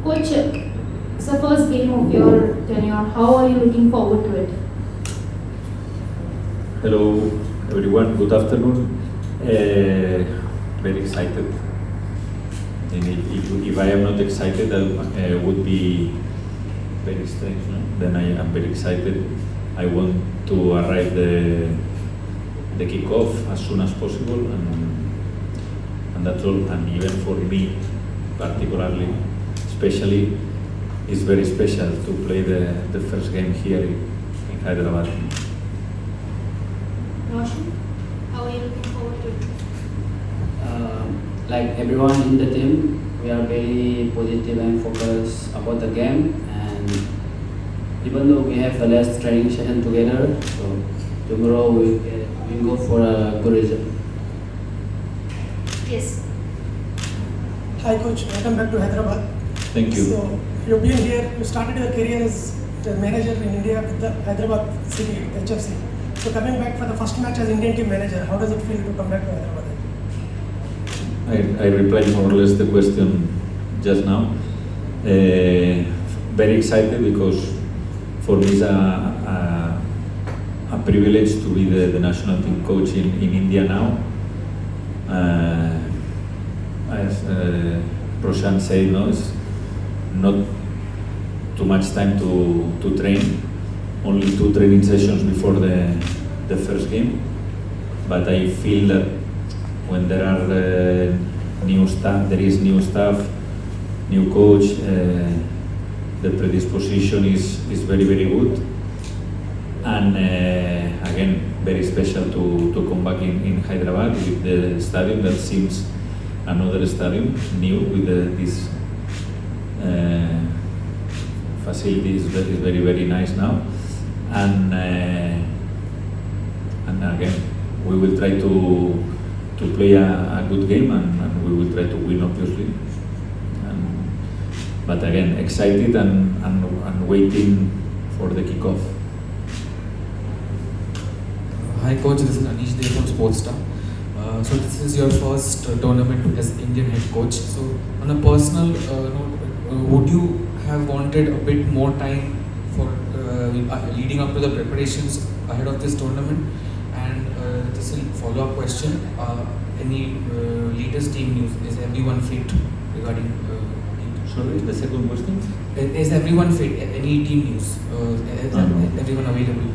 Coach, it's the first game of your tenure. How are you looking forward to it? Hello everyone, good afternoon. Very excited. And if I am not excited, that would be very strange. No? Then I am very excited. I want to arrive the kickoff as soon as possible, and that's all. And even for me, particularly, especially, it's very special to play the first game here in Hyderabad. Roshan, how are you looking forward to it? Like everyone in the team, we are very positive and focused about the game. And even though we have the last training session together, so tomorrow we go for a good result. Yes. Hi coach, welcome back to Hyderabad. Thank you. So you've been here, you started your career as the manager in India with the Hyderabad City HFC. So coming back for the first match as Indian team manager, how does it feel to come back to Hyderabad? I replied more or less the question just now. Very excited because for me it's a privilege to be the national team coach in India now. As Roshan said, no, it's not too much time to train, only 2 training sessions before the first game. But I feel that when there are new staff, new coach, the predisposition is very, very good. And again, very special to come back in Hyderabad with the stadium that seems another stadium, new with this facility is very, very nice now. And again, we will try to play a good game, and we will try to win, obviously. But again, excited and waiting for the kickoff. Hi coach, this is Anish Dev from Sportstar. So this is your first tournament as Indian head coach. So on a personal note, would you have wanted a bit more time for leading up to the preparations ahead of this tournament? And this is a follow-up question. Any latest team news? Is everyone fit regarding? Sorry, the second question? Is everyone fit? Any team news? Is everyone available?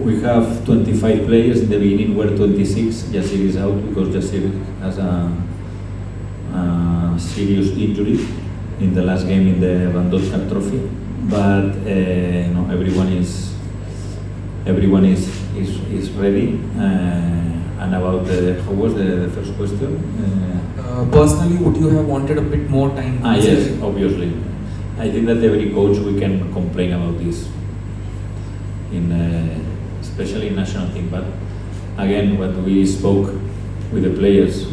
We have 25 players. In the beginning were 26. Jasir is out because Jasir has a serious injury in the last game in the Bandoscar Trophy. But no, everyone is ready. And about how was the first question? Personally, would you have wanted a bit more time? Yes, obviously. I think that every coach we can complain about this, especially in national team. But again, what we spoke with the players,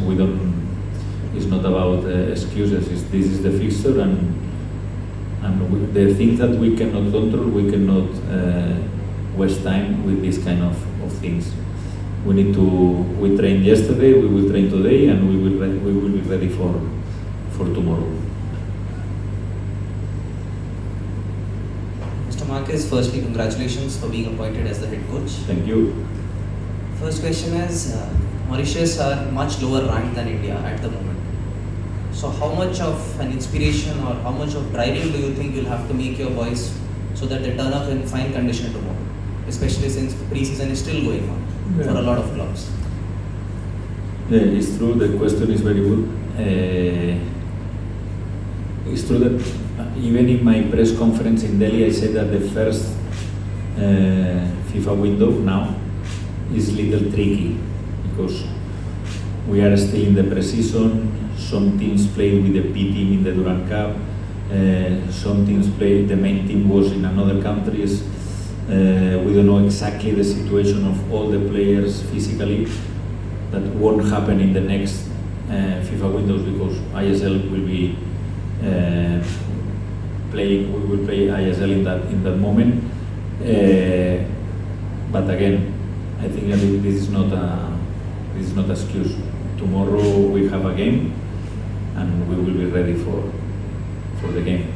it's not about excuses. This is the fixture, and the things that we cannot control, we cannot waste time with this kind of things. We trained yesterday, we will train today, and we will be ready for tomorrow. Mr. Marquez, firstly, congratulations for being appointed as the head coach. Thank you. First question is, Mauritius are much lower ranked than India at the moment. So how much of an inspiration or how much of driving do you think you'll have to make your boys so that they turn up in fine condition tomorrow? Especially since pre-season is still going on for a lot of clubs. Yeah, it's true, the question is very good. It's true that even in my press conference in Delhi, I said that the first FIFA window now is a little tricky because we are still in the pre-season. Some teams played with the B team in the Durand Cup. Some teams played, the main team was in another countries. We don't know exactly the situation of all the players physically. That won't happen in the next FIFA windows because ISL will be playing. We will play ISL in that moment. But again, I think that this is not an excuse. Tomorrow we have a game, and we will be ready for for the game.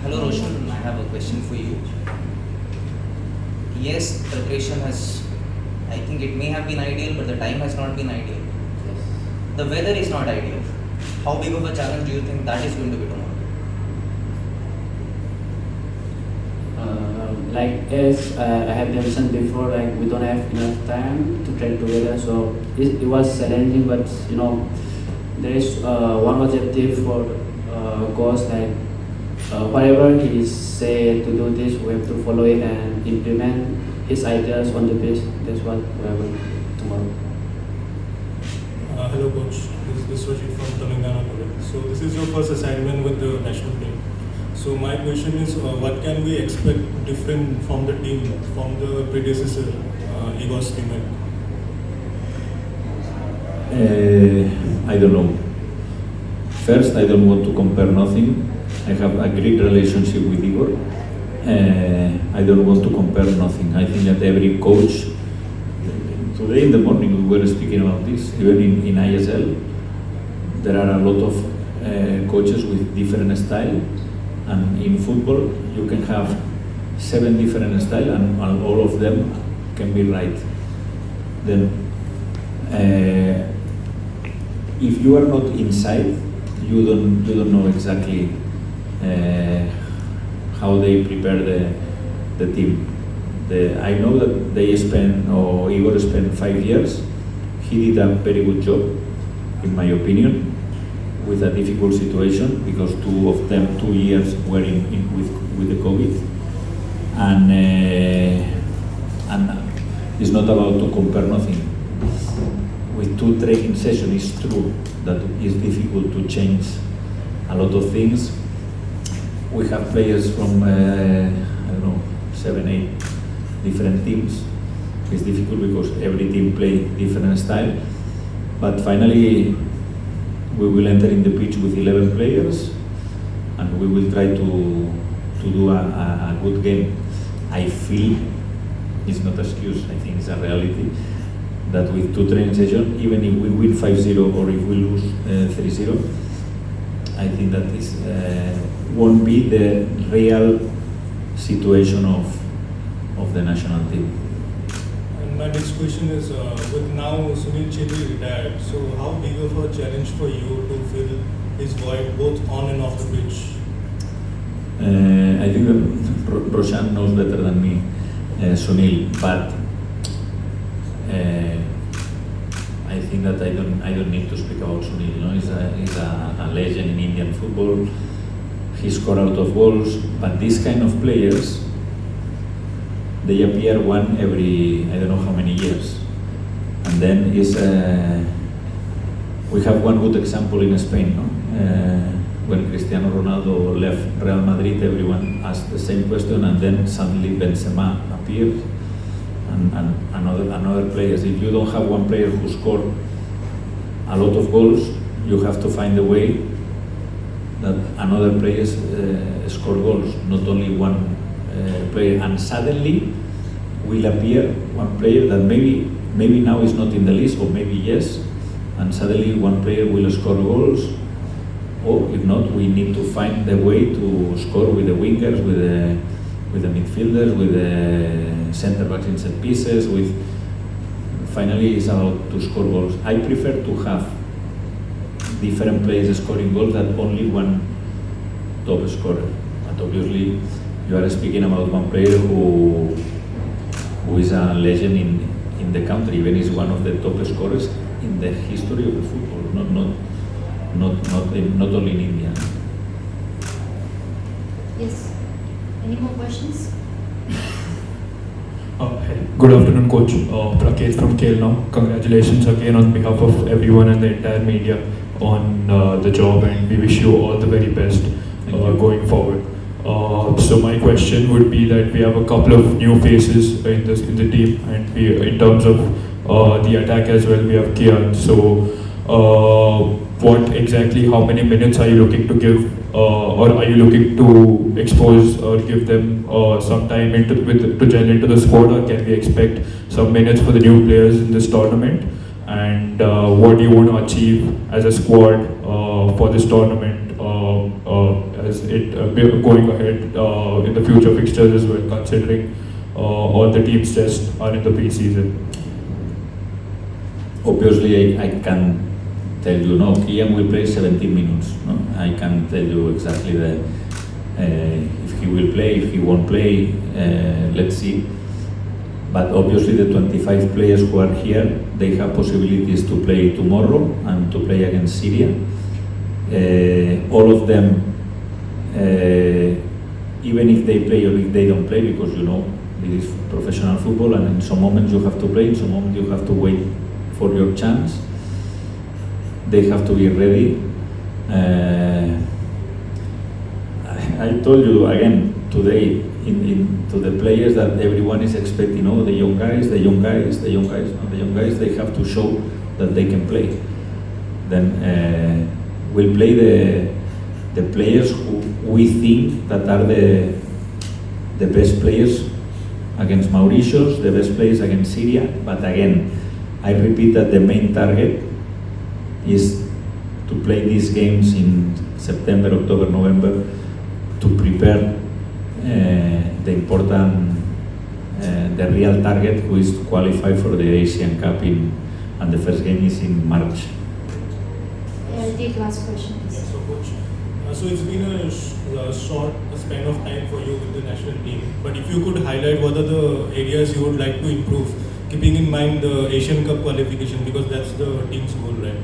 Hello Roshan, I have a question for you. Yes, preparation has, I think it may have been ideal, but the time has not been ideal. The weather is not ideal. How big of a challenge do you think that is going to be tomorrow? Like as I have mentioned before, like we don't have enough time to train together, so it was challenging. But you know, there is one objective for coach, like whatever he say to do this, we have to follow it and implement his ideas on the pitch. That's what we are going to do tomorrow. Hello coach, this is Revsportz from Telangana. So this is your first assignment with the national team. So my question is, what can we expect different from the team, from the predecessor, Igor's teammate? I don't know. First, I don't want to compare nothing. I have a great relationship with Igor. I don't want to compare nothing. I think that every coach, today in the morning we were speaking about this, even in ISL, there are a lot of coaches with different style, and in football you can have 7 different styles and all of them can be right. Then if you are not inside, you don't know exactly how they prepare the team. I know that Igor spent 5 years. He did a very good job, in my opinion, with a difficult situation because 2 of them 2 years were with the COVID, and it's not about to compare nothing. With 2 training sessions, it's true that it's difficult to change a lot of things. We have players from I don't know 7, 8 different teams. It's difficult because every team play different style, but finally we will enter in the pitch with 11 players and we will try to do a good game. I feel it's not an excuse, I think it's a reality that with 2 training sessions, even if we win 5-0 or if we lose 3-0, I think that this won't be the real situation of the national team. And my next question is, with now Sunil Chhetri retired, so how big of a challenge for you to fill his void both on and off the pitch? I think that Roshan knows better than me, Sunil, but I think that I don't need to speak about Sunil. No? He's a legend in Indian football. He scored a lot of goals, but these kind of players, they appear one every I don't know how many years, and then we have one good example in Spain. No? When Cristiano Ronaldo left Real Madrid, everyone asked the same question, and then suddenly Benzema appeared, and another players. If you don't have one player who scored a lot of goals, you have to find a way that another players score goals, not only one player. And suddenly will appear one player that maybe now is not in the list, or maybe yes, and suddenly one player will score goals. Or if not, we need to find the way to score with the wingers, with the midfielders, with the centre backs in set pieces. Finally, it's about to score goals. I prefer to have different players scoring goals than only one top scorer. But obviously, you are speaking about one player who is a legend in the country. Even is one of the top scorers in the history of the football. Not only in India. Yes. Any more questions? Good afternoon, Coach. Prakesh from KL now. Congratulations again on behalf of everyone and the entire media on the job, and we wish you all the very best going forward. So my question would be that we have a couple of new faces in the team, and in terms of the attack as well, we have Kian. So what exactly, how many minutes are you looking to give, or are you looking to expose or give them some time to gel into the squad, or can we expect some minutes for the new players in this tournament? And what do you want to achieve as a squad for this tournament as it going ahead in the future fixtures as well, considering all the teams just are in the pre-season? Obviously, I can tell you, no, Kian will play 17 minutes. No? I can tell you exactly if he will play, if he won't play, let's see. But obviously the 25 players who are here, they have possibilities to play tomorrow and to play against Syria. All of them, even if they play or if they don't play, because you know, this is professional football and in some moments you have to play, in some moments you have to wait for your chance. They have to be ready. I told you again today to the players that everyone is expecting, the young guys, they have to show that they can play. Then we'll play the players who we think that are the best players against Mauritius, the best players against Syria. But again, I repeat that the main target is to play these games in September, October, November, to prepare the important, the real target, who is to qualify for the Asian Cup and the first game is in March. I'll take last question. Yeah, so coach, so it's been a short span of time for you with the national team, but if you could highlight what are the areas you would like to improve, keeping in mind the Asian Cup qualification, because that's the team's goal, right?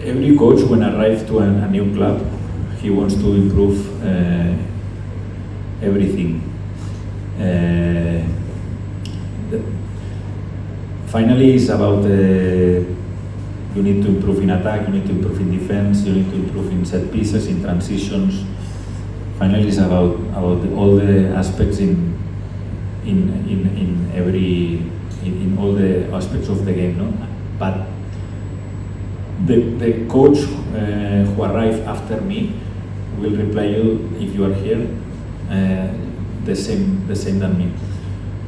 Every coach, when arrives to a new club, he wants to improve everything. Finally, it's about you need to improve in attack, you need to improve in defense, you need to improve in set pieces, in transitions. Finally, it's about all the aspects in all the aspects of the game, no? But the coach who arrived after me will reply you, if you are here, the same than me.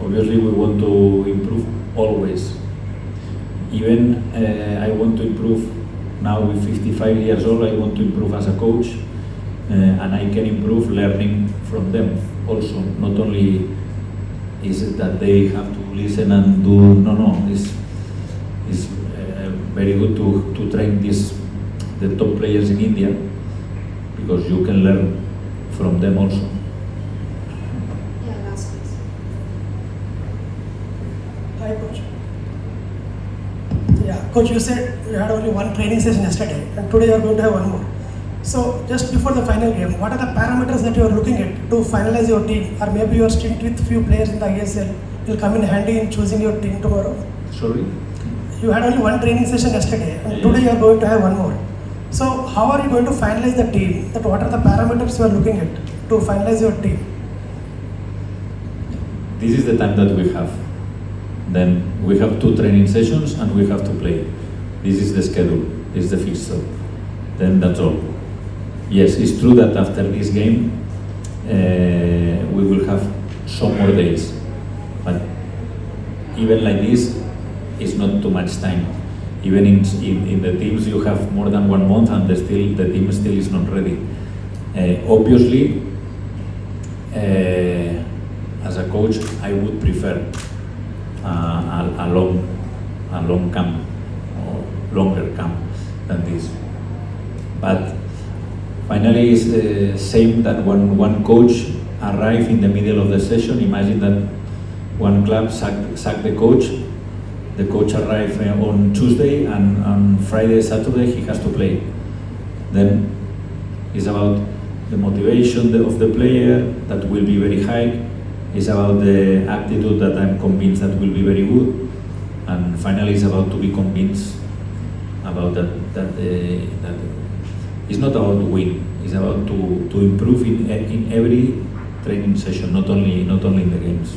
Obviously, we want to improve always. Even I want to improve now with 55 years old. I want to improve as a coach, and I can improve learning from them also. Not only is it that they have to listen and do. No. It's very good to train the top players in India, because you can learn from them also. Yeah, last question. Hi, coach. Yeah, coach, you said you had only one training session yesterday, and today you are going to have one more. So, just before the final game, what are the parameters that you are looking at to finalize your team, or maybe your stint with few players in the ISL will come in handy in choosing your team tomorrow? Sorry? You had only one training session yesterday, and today you are going to have one more. So, how are you going to finalize the team? That what are the parameters you are looking at to finalize your team? This is the time that we have. Then we have 2 training sessions and we have to play. This is the schedule, this is the fixture. Then that's all. Yes, it's true that after this game we will have some more days. But even like this, it's not too much time. Even in the teams you have more than 1 month and the team still is not ready. Obviously, as a coach, I would prefer a long camp or longer camp than this. But finally, it's the same that when one coach arrives in the middle of the session. Imagine that one club sack the coach arrives on Tuesday, and on Friday, Saturday he has to play. Then it's about the motivation of the player, that will be very high. It's about the attitude that I'm convinced that will be very good. And finally, it's about to be convinced about that it's not about to win. It's about to improve in every training session, not only in the games.